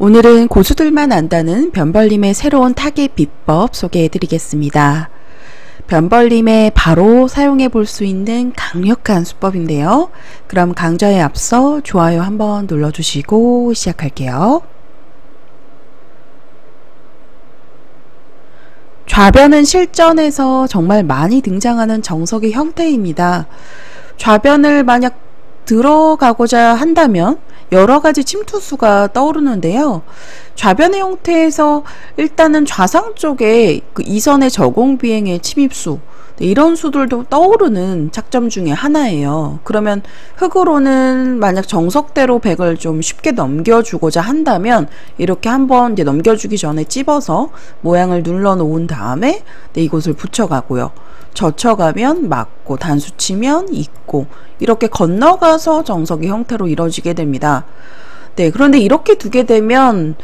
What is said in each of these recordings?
오늘은 고수들만 안다는 변벌림의 새로운 타겟 비법 소개해 드리겠습니다. 변벌림에 바로 사용해 볼 수 있는 강력한 수법인데요. 그럼 강좌에 앞서 좋아요 한번 눌러주시고 시작할게요. 좌변은 실전에서 정말 많이 등장하는 정석의 형태입니다. 좌변을 만약 들어가고자 한다면 여러가지 침투수가 떠오르는데요. 좌변의 형태에서 일단은 좌상 쪽에 그 이선의 저공비행의 침입수, 이런 수들도 떠오르는 착점 중에 하나예요. 그러면 흙으로는 만약 정석대로 백을 좀 쉽게 넘겨주고자 한다면 이렇게 한번 이제 넘겨주기 전에 찝어서 모양을 눌러 놓은 다음에 이곳을 붙여가고요. 젖혀가면 맞고 단수 치면 있고 이렇게 건너가서 정석의 형태로 이루어지게 됩니다. 네, 그런데 이렇게 두게 되면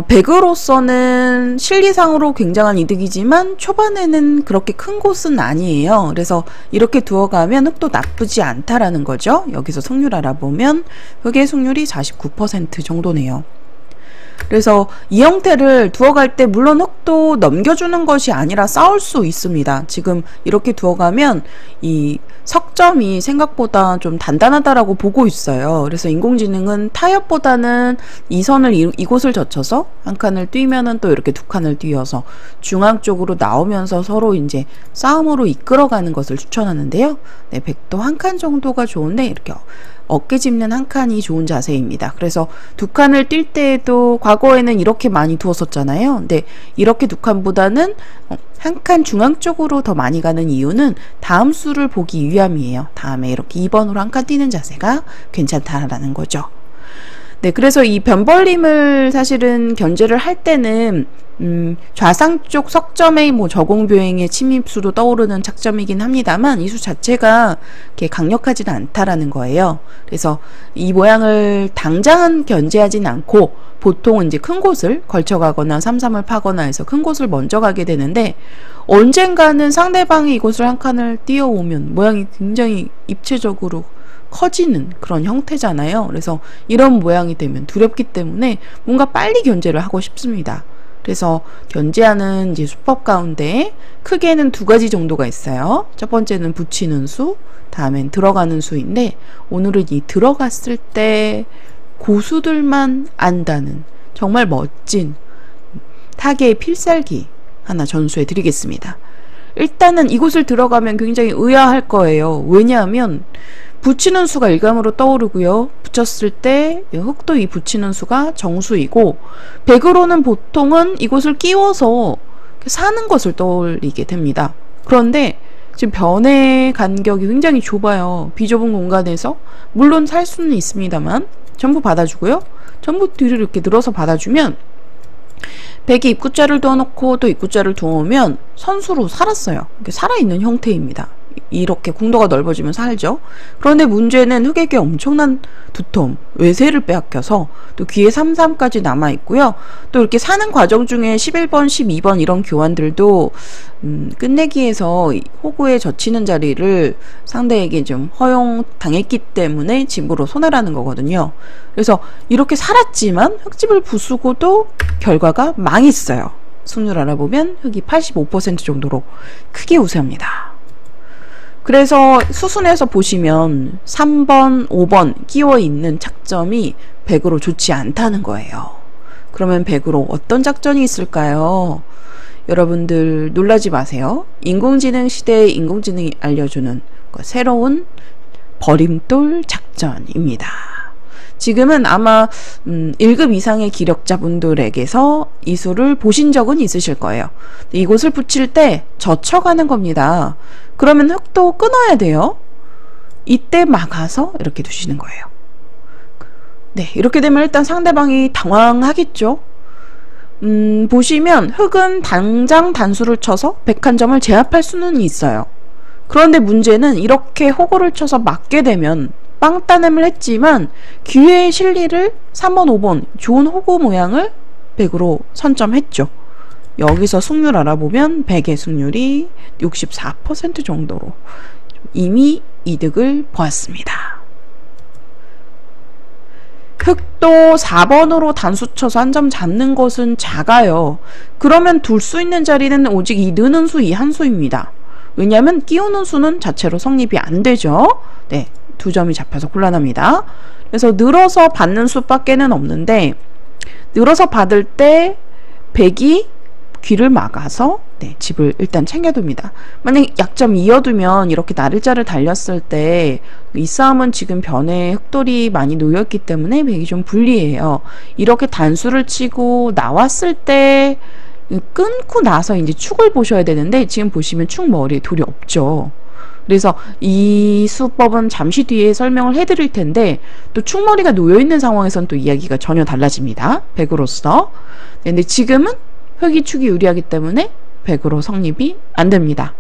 백으로서는 실리상으로 굉장한 이득이지만 초반에는 그렇게 큰 곳은 아니에요. 그래서 이렇게 두어가면 흙도 나쁘지 않다라는 거죠. 여기서 승률 알아보면 흙의 승률이 49% 정도네요. 그래서 이 형태를 두어갈 때 물론 흙도 넘겨주는 것이 아니라 쌓을 수 있습니다. 지금 이렇게 두어가면 이 석점이 생각보다 좀 단단하다라고 보고 있어요. 그래서 인공지능은 타협보다는 이 선을 이곳을 젖혀서 한 칸을 뛰면은 또 이렇게 두 칸을 뛰어서 중앙 쪽으로 나오면서 서로 이제 싸움으로 이끌어가는 것을 추천하는데요. 네, 백도 한 칸 정도가 좋은데 이렇게 어깨 짚는 한 칸이 좋은 자세입니다. 그래서 두 칸을 뛸 때에도 과거에는 이렇게 많이 두었었잖아요. 근데 이렇게 두 칸보다는 한 칸 중앙 쪽으로 더 많이 가는 이유는 다음 수를 보기 위함이에요. 다음에 이렇게 2번으로 한 칸 뛰는 자세가 괜찮다라는 거죠. 네, 그래서 이 변벌림을 사실은 견제를 할 때는 좌상 쪽 석점의 뭐 저공비행의 침입수도 떠오르는 착점이긴 합니다만 이 수 자체가 이렇게 강력하지는 않다라는 거예요. 그래서 이 모양을 당장은 견제하진 않고 보통은 이제 큰 곳을 걸쳐가거나 삼삼을 파거나 해서 큰 곳을 먼저 가게 되는데 언젠가는 상대방이 이곳을 한 칸을 띄어오면 모양이 굉장히 입체적으로 커지는 그런 형태잖아요. 그래서 이런 모양이 되면 두렵기 때문에 뭔가 빨리 견제를 하고 싶습니다. 그래서 견제하는 이제 수법 가운데 크게는 두 가지 정도가 있어요. 첫 번째는 붙이는 수, 다음엔 들어가는 수인데 오늘은 이 들어갔을 때 고수들만 안다는 정말 멋진 타개의 필살기 하나 전수해 드리겠습니다. 일단은 이곳을 들어가면 굉장히 의아할 거예요. 왜냐하면 붙이는 수가 일감으로 떠오르고요. 붙였을 때 흙도 이 붙이는 수가 정수이고 백으로는 보통은 이곳을 끼워서 사는 것을 떠올리게 됩니다. 그런데 지금 변의 간격이 굉장히 좁아요. 비좁은 공간에서 물론 살 수는 있습니다만 전부 받아주고요. 전부 뒤를 이렇게 늘어서 받아주면 백이 입구자를 두어놓고 또 입구자를 두어오면 선수로 살았어요. 이렇게 살아있는 형태입니다. 이렇게 궁도가 넓어지면 살죠. 그런데 문제는 흙에게 엄청난 두텀, 외세를 빼앗겨서 또 귀에 33까지 남아있고요. 또 이렇게 사는 과정 중에 11번, 12번 이런 교환들도 끝내기에서 호구에 젖히는 자리를 상대에게 좀 허용당했기 때문에 집으로 손해라는 거거든요. 그래서 이렇게 살았지만 흙집을 부수고도 결과가 망했어요. 승률 알아보면 흙이 85% 정도로 크게 우세합니다. 그래서 수순에서 보시면 3번, 5번 끼워있는 착점이 백으로 좋지 않다는 거예요. 그러면 백으로 어떤 작전이 있을까요? 여러분들 놀라지 마세요. 인공지능 시대의 인공지능이 알려주는 새로운 버림돌 작전입니다. 지금은 아마 1급 이상의 기력자분들에게서 이 수를 보신 적은 있으실 거예요. 이곳을 붙일 때 젖혀가는 겁니다. 그러면 흙도 끊어야 돼요. 이때 막아서 이렇게 두시는 거예요. 네, 이렇게 되면 일단 상대방이 당황하겠죠. 보시면 흙은 당장 단수를 쳐서 101점을 제압할 수는 있어요. 그런데 문제는 이렇게 호구를 쳐서 막게 되면 빵 따냄을 했지만 기회의 실리를 3번, 5번 좋은 호구 모양을 백으로 선점했죠. 여기서 승률 알아보면 백의 승률이 64% 정도로 이미 이득을 보았습니다. 흑도 4번으로 단수 쳐서 한 점 잡는 것은 작아요. 그러면 둘 수 있는 자리는 오직 이 느는 수 이 한 수입니다. 왜냐하면 끼우는 수는 자체로 성립이 안 되죠. 네, 2점이 잡혀서 곤란합니다. 그래서 늘어서 받는 수밖에는 없는데, 늘어서 받을 때 100이 귀를 막아서 네, 집을 일단 챙겨둡니다. 만약 약점 2여두면 이렇게 나를자를 달렸을 때 이 싸움은 지금 변에 흑돌이 많이 놓여있기 때문에 100이 좀 불리해요. 이렇게 단수를 치고 나왔을 때 끊고 나서 이제 축을 보셔야 되는데, 지금 보시면 축 머리에 돌이 없죠. 그래서 이 수법은 잠시 뒤에 설명을 해드릴 텐데, 또 축머리가 놓여있는 상황에서는 또 이야기가 전혀 달라집니다. 100으로서. 근데 지금은 흑이 축이 유리하기 때문에 100으로 성립이 안 됩니다.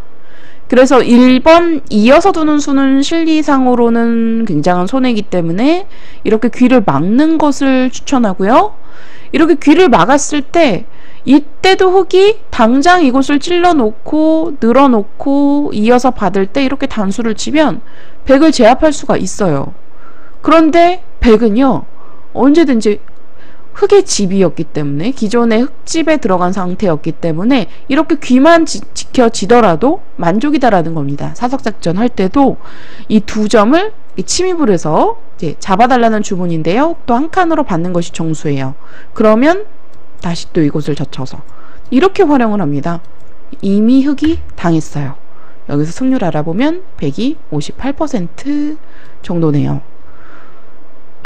그래서 1번 이어서 두는 수는 실리상으로는 굉장한 손해이기 때문에 이렇게 귀를 막는 것을 추천하고요. 이렇게 귀를 막았을 때 이때도 흑이 당장 이곳을 찔러 놓고 늘어 놓고 이어서 받을 때 이렇게 단수를 치면 100을 제압할 수가 있어요. 그런데 100은요 언제든지 흑의 집이었기 때문에, 기존의 흑집에 들어간 상태였기 때문에 이렇게 귀만 지켜지더라도 만족이다라는 겁니다. 사석작전 할 때도 이 2점을 침입을 해서 이제 잡아달라는 주문인데요. 또 한 칸으로 받는 것이 정수예요. 그러면 다시 또 이곳을 젖혀서 이렇게 활용을 합니다. 이미 흑이 당했어요. 여기서 승률 알아보면 100이 58% 정도네요.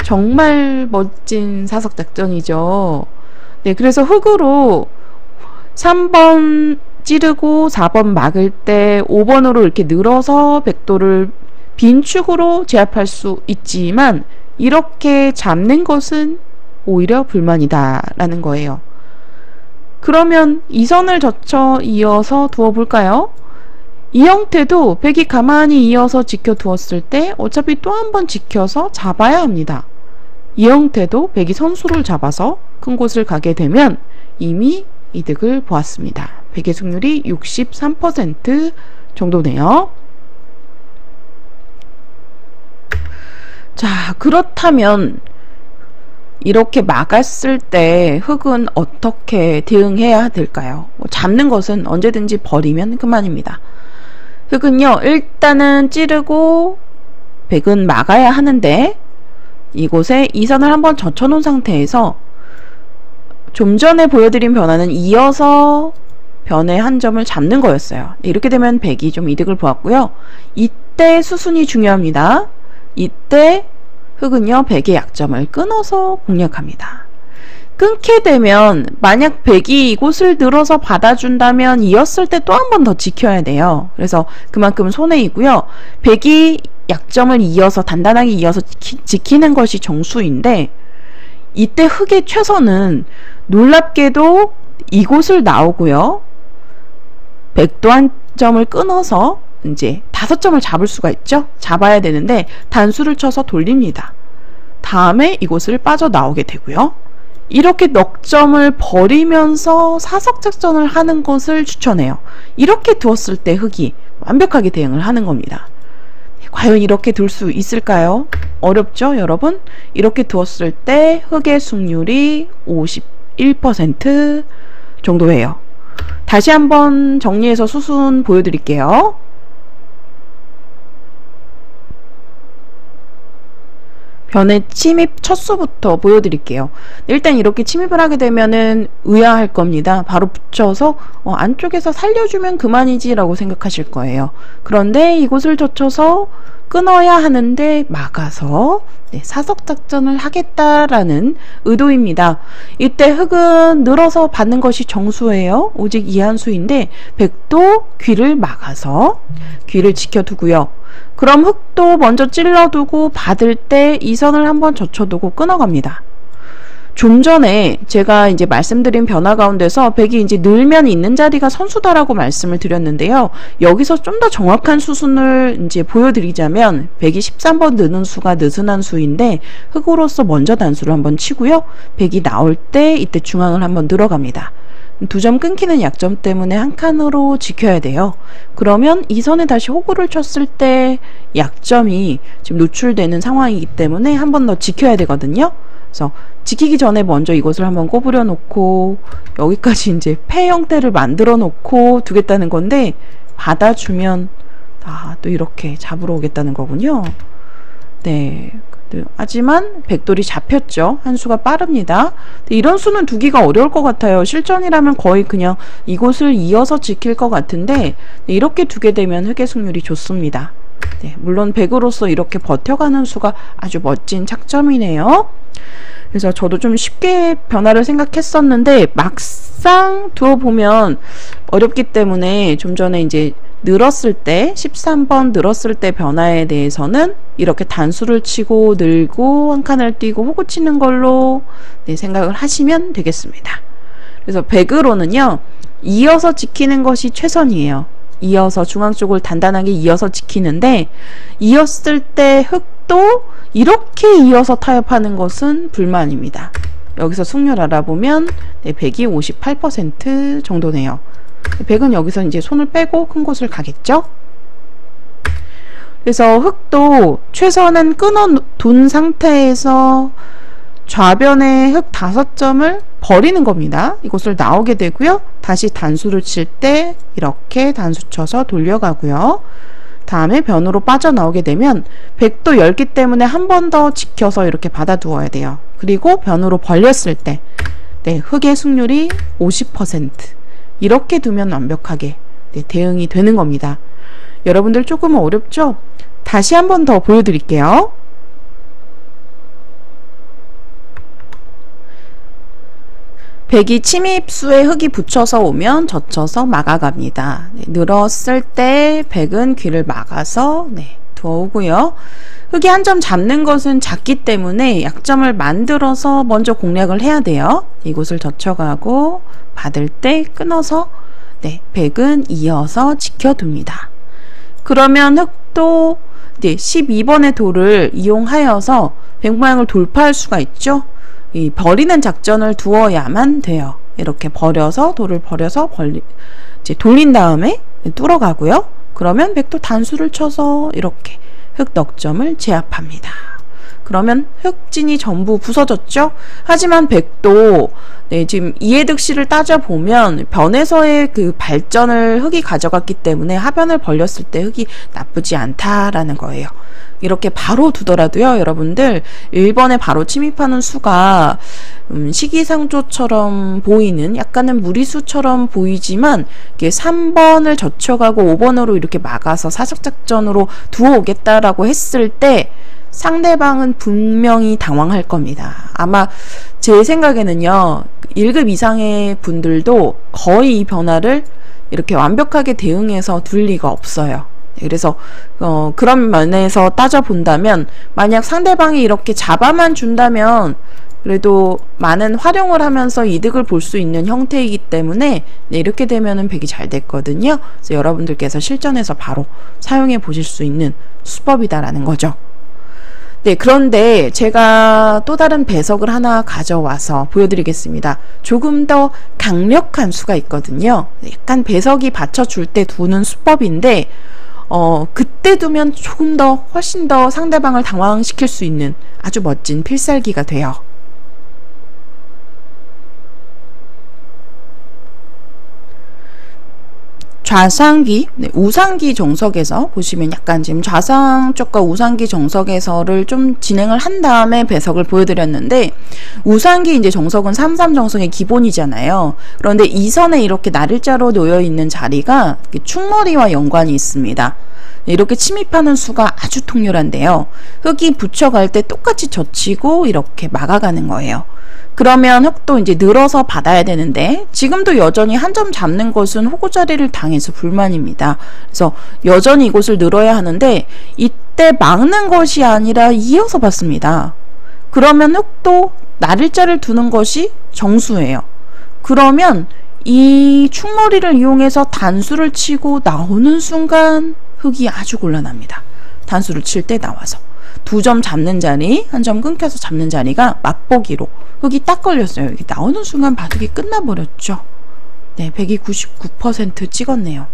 정말 멋진 사석작전이죠. 네, 그래서 흑으로 3번 찌르고 4번 막을 때 5번으로 이렇게 늘어서 백도를 빈축으로 제압할 수 있지만, 이렇게 잡는 것은 오히려 불만이다 라는 거예요. 그러면 이 선을 젖혀 이어서 두어 볼까요? 이 형태도 100이 가만히 이어서 지켜두었을 때 어차피 또 한 번 지켜서 잡아야 합니다. 이 형태도 100이 선수를 잡아서 큰 곳을 가게 되면 이미 이득을 보았습니다. 100의 승률이 63% 정도네요. 자, 그렇다면 이렇게 막았을 때 흑은 어떻게 대응해야 될까요? 잡는 것은 언제든지 버리면 그만입니다. 흑은요, 일단은 찌르고 100은 막아야 하는데, 이곳에 이 선을 한번 젖혀놓은 상태에서 좀 전에 보여드린 변화는 이어서 변의 한 점을 잡는 거였어요. 이렇게 되면 100이 좀 이득을 보았고요. 이때 수순이 중요합니다. 이때 흑은요, 100의 약점을 끊어서 공략합니다. 끊게 되면 만약 100이 이곳을 늘어서 받아준다면 이었을 때 또 한 번 더 지켜야 돼요. 그래서 그만큼 손해이고요. 100이 약점을 이어서 단단하게 이어서 지키는 것이 정수인데, 이때 흑의 최선은 놀랍게도 이곳을 나오고요. 100도 한 점을 끊어서 이제 5점을 잡을 수가 있죠. 잡아야 되는데 단수를 쳐서 돌립니다. 다음에 이곳을 빠져나오게 되고요. 이렇게 넉 점을 버리면서 사석작전을 하는 것을 추천해요. 이렇게 두었을 때 흑이 완벽하게 대응을 하는 겁니다. 과연 이렇게 둘 수 있을까요? 어렵죠, 여러분? 이렇게 두었을 때 흑의 승률이 51% 정도예요. 다시 한번 정리해서 수순 보여드릴게요. 변의 침입 첫 수부터 보여드릴게요. 일단 이렇게 침입을 하게 되면은 의아할 겁니다. 바로 붙여서 안쪽에서 살려주면 그만이지 라고 생각하실 거예요. 그런데 이곳을 젖혀서 끊어야 하는데 막아서 사석작전을 하겠다라는 의도입니다. 이때 흑은 늘어서 받는 것이 정수예요. 오직 이한수인데 100도 귀를 막아서 귀를 지켜두고요. 그럼 흑도 먼저 찔러두고 받을 때 이 선을 한번 젖혀두고 끊어갑니다. 좀 전에 제가 이제 말씀드린 변화 가운데서 100이 이제 늘면 있는 자리가 선수다라고 말씀을 드렸는데요. 여기서 좀 더 정확한 수순을 이제 보여드리자면 100이 13번 느는 수가 느슨한 수인데 흑으로서 먼저 단수를 한번 치고요. 100이 나올 때 이때 중앙을 한번 늘어갑니다. 2점 끊기는 약점 때문에 한 칸으로 지켜야 돼요. 그러면 이 선에 다시 호구를 쳤을 때 약점이 지금 노출되는 상황이기 때문에 한 번 더 지켜야 되거든요. 그래서 지키기 전에 먼저 이것을 한번 꼬부려 놓고 여기까지 이제 폐 형태를 만들어 놓고 두겠다는 건데, 받아주면 또 이렇게 잡으러 오겠다는 거군요. 네. 하지만 백돌이 잡혔죠. 한 수가 빠릅니다. 이런 수는 두기가 어려울 것 같아요. 실전이라면 거의 그냥 이곳을 이어서 지킬 것 같은데, 이렇게 두게 되면 흑의 승률이 좋습니다. 네, 물론 백으로서 이렇게 버텨가는 수가 아주 멋진 착점이네요. 그래서 저도 좀 쉽게 변화를 생각했었는데 막상 두어보면 어렵기 때문에, 좀 전에 이제 늘었을 때 13번 늘었을 때 변화에 대해서는 이렇게 단수를 치고 늘고 한 칸을 띄고 호구 치는 걸로 생각을 하시면 되겠습니다. 그래서 백으로는요, 이어서 지키는 것이 최선이에요. 이어서 중앙 쪽을 단단하게 이어서 지키는데, 이었을 때 흑도 이렇게 이어서 타협하는 것은 불만입니다. 여기서 승률 알아보면 백이 58% 정도네요. 백은 여기서 이제 손을 빼고 큰 곳을 가겠죠. 그래서 흑도 최선은 끊어둔 상태에서 좌변에 흑 5점을 버리는 겁니다. 이곳을 나오게 되고요. 다시 단수를 칠 때 이렇게 단수 쳐서 돌려가고요. 다음에 변으로 빠져나오게 되면 백도 열기 때문에 한 번 더 지켜서 이렇게 받아두어야 돼요. 그리고 변으로 벌렸을 때 흑의 승률이 50%, 이렇게 두면 완벽하게 대응이 되는 겁니다. 여러분들 조금 어렵죠? 다시 한 번 더 보여드릴게요. 백이 침입수에 흑이 붙여서 오면 젖혀서 막아갑니다. 늘었을 때 백은 귀를 막아서 두어오고요. 흑이 한 점 잡는 것은 작기 때문에 약점을 만들어서 먼저 공략을 해야 돼요. 이곳을 젖혀가고 받을 때 끊어서 백은 이어서 지켜둡니다. 그러면 흑도 12번의 돌을 이용하여서 백 모양을 돌파할 수가 있죠. 이 버리는 작전을 두어야만 돼요. 이렇게 버려서 돌을 버려서 이제 돌린 다음에 뚫어가고요. 그러면 백도 단수를 쳐서 이렇게 흑 넉점을 제압합니다. 그러면 흑진이 전부 부서졌죠. 하지만 백도 지금 이해득실을 따져보면 변에서의 그 발전을 흑이 가져갔기 때문에 하변을 벌렸을 때 흑이 나쁘지 않다라는 거예요. 이렇게 바로 두더라도요, 여러분들 1번에 바로 침입하는 수가 시기상조처럼 보이는, 약간은 무리수처럼 보이지만 이게 3번을 젖혀가고 5번으로 이렇게 막아서 사적작전으로 두어오겠다라고 했을 때 상대방은 분명히 당황할 겁니다. 아마 제 생각에는요, 1급 이상의 분들도 거의 이 변화를 이렇게 완벽하게 대응해서 둘 리가 없어요. 그래서 그런 면에서 따져본다면, 만약 상대방이 이렇게 잡아만 준다면 그래도 많은 활용을 하면서 이득을 볼 수 있는 형태이기 때문에 이렇게 되면은 백이 잘 됐거든요. 그래서 여러분들께서 실전에서 바로 사용해 보실 수 있는 수법이다라는 거죠. 그런데 제가 또 다른 배석을 하나 가져와서 보여드리겠습니다. 조금 더 강력한 수가 있거든요. 약간 배석이 받쳐줄 때 두는 수법인데, 그때 두면 조금 더 훨씬 더 상대방을 당황시킬 수 있는 아주 멋진 필살기가 돼요. 좌상기, 우상기 정석에서 보시면 약간 지금 좌상 쪽과 우상기 정석에서를 좀 진행을 한 다음에 배석을 보여드렸는데, 우상기 이제 정석은 3-3 정석의 기본이잖아요. 그런데 이 선에 이렇게 날일자로 놓여 있는 자리가 충머리와 연관이 있습니다. 이렇게 침입하는 수가 아주 통렬한데요. 흑이 붙여갈 때 똑같이 젖히고 이렇게 막아가는 거예요. 그러면 흑도 이제 늘어서 받아야 되는데, 지금도 여전히 한 점 잡는 것은 호구 자리를 당해서 불만입니다. 그래서 여전히 이곳을 늘어야 하는데, 이때 막는 것이 아니라 이어서 받습니다. 그러면 흑도 날일자를 두는 것이 정수예요. 그러면 이 충머리를 이용해서 단수를 치고 나오는 순간 흑이 아주 곤란합니다. 단수를 칠 때 나와서 2점 잡는 자리, 1점 끊겨서 잡는 자리가 맛보기로 흑이 딱 걸렸어요. 여기 나오는 순간 바둑이 끝나버렸죠. 백이 99% 찍었네요.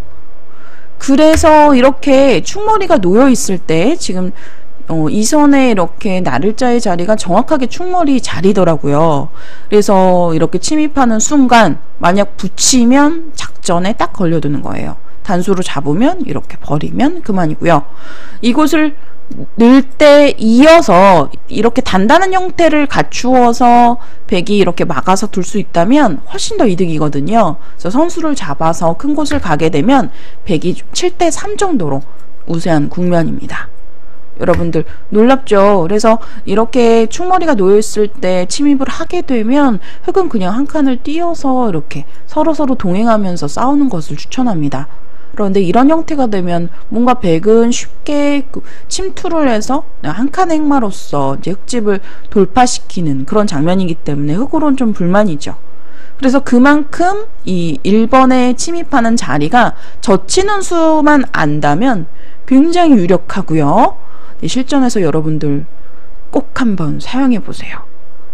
그래서 이렇게 충머리가 놓여 있을 때, 지금 이선에 이렇게 나를자의 자리가 정확하게 충머리 자리더라고요. 그래서 이렇게 침입하는 순간 만약 붙이면 작전에 딱 걸려드는 거예요. 단수로 잡으면 이렇게 버리면 그만이고요. 이곳을 늘 때 이어서 이렇게 단단한 형태를 갖추어서 백이 이렇게 막아서 둘 수 있다면 훨씬 더 이득이거든요. 그래서 선수를 잡아서 큰 곳을 가게 되면 백이 7대 3 정도로 우세한 국면입니다. 여러분들 놀랍죠? 그래서 이렇게 충머리가 놓여있을 때 침입을 하게 되면 흑은 그냥 한 칸을 띄어서 이렇게 서로서로 동행하면서 싸우는 것을 추천합니다. 그런데 이런 형태가 되면 뭔가 백은 쉽게 침투를 해서 한 칸의 행마로서 이제 흑집을 돌파시키는 그런 장면이기 때문에 흑으로는 좀 불만이죠. 그래서 그만큼 이 1번에 침입하는 자리가 젖히는 수만 안다면 굉장히 유력하고요. 실전에서 여러분들 꼭 한번 사용해 보세요.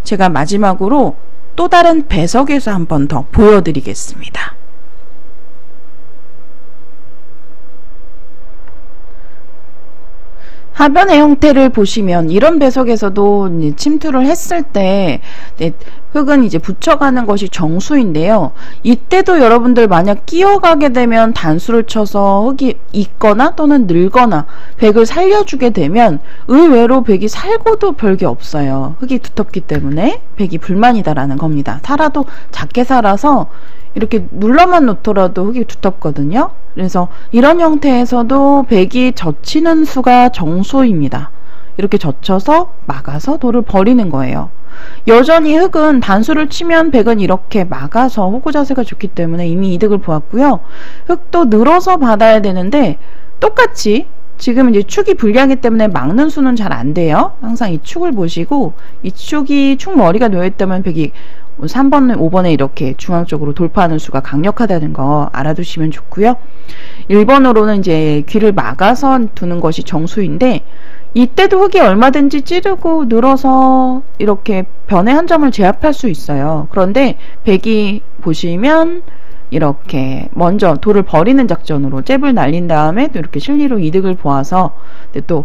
제가 마지막으로 또 다른 배석에서 한번 더 보여드리겠습니다. 하변의 형태를 보시면 이런 배석에서도 침투를 했을 때 흑은 이제 붙여가는 것이 정수인데요. 이때도 여러분들 만약 끼어가게 되면 단수를 쳐서 흑이 있거나 또는 늘거나 백을 살려주게 되면 의외로 백이 살고도 별게 없어요. 흑이 두텁기 때문에 백이 불만이다라는 겁니다. 살아도 작게 살아서 이렇게 눌러만 놓더라도 흑이 두텁거든요. 그래서 이런 형태에서도 백이 젖히는 수가 정수입니다. 이렇게 젖혀서 막아서 돌을 버리는 거예요. 여전히 흑은 단수를 치면 백은 이렇게 막아서 호구 자세가 좋기 때문에 이미 이득을 보았고요. 흑도 늘어서 받아야 되는데 똑같이 지금 이제 축이 불리하기 때문에 막는 수는 잘 안 돼요. 항상 이 축을 보시고 이 축이 축 머리가 놓여있다면 백이 3번, 5번에 이렇게 중앙 쪽으로 돌파하는 수가 강력하다는 거 알아두시면 좋고요. 1번으로는 이제 귀를 막아서 두는 것이 정수인데 이때도 흑이 얼마든지 찌르고 늘어서 이렇게 변의 한 점을 제압할 수 있어요. 그런데 백이 보시면 이렇게 먼저 돌을 버리는 작전으로 잽을 날린 다음에 또 이렇게 실리로 이득을 보아서 또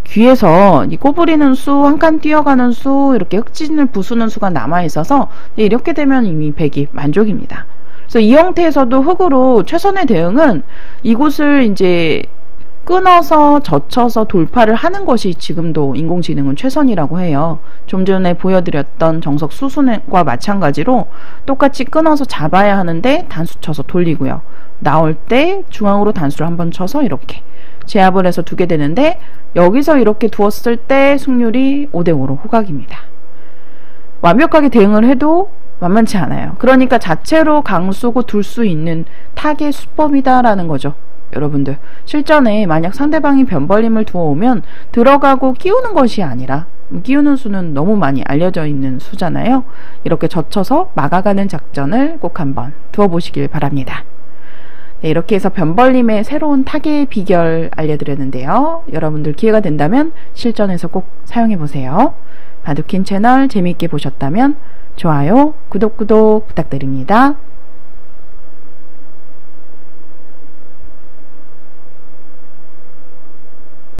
귀에서 이 꼬부리는 수, 한 칸 뛰어가는 수, 이렇게 흑진을 부수는 수가 남아있어서 이렇게 되면 이미 백이 만족입니다. 그래서 이 형태에서도 흑으로 최선의 대응은 이곳을 이제 끊어서 젖혀서 돌파를 하는 것이 지금도 인공지능은 최선이라고 해요. 좀 전에 보여드렸던 정석 수순과 마찬가지로 똑같이 끊어서 잡아야 하는데 단수 쳐서 돌리고요. 나올 때 중앙으로 단수를 한번 쳐서 이렇게 제압을 해서 두게 되는데 여기서 이렇게 두었을 때 승률이 5대5로 호각입니다. 완벽하게 대응을 해도 만만치 않아요. 그러니까 자체로 강수고 둘 수 있는 타겟 수법이다라는 거죠. 여러분들 실전에 만약 상대방이 변벌림을 두어오면 들어가고 끼우는 것이 아니라 끼우는 수는 너무 많이 알려져 있는 수잖아요. 이렇게 젖혀서 막아가는 작전을 꼭 한번 두어보시길 바랍니다. 네, 이렇게 해서 변벌림의 새로운 타겟 비결 알려드렸는데요. 여러분들 기회가 된다면 실전에서 꼭 사용해보세요. 바둑킨 채널 재미있게 보셨다면 좋아요, 구독 부탁드립니다.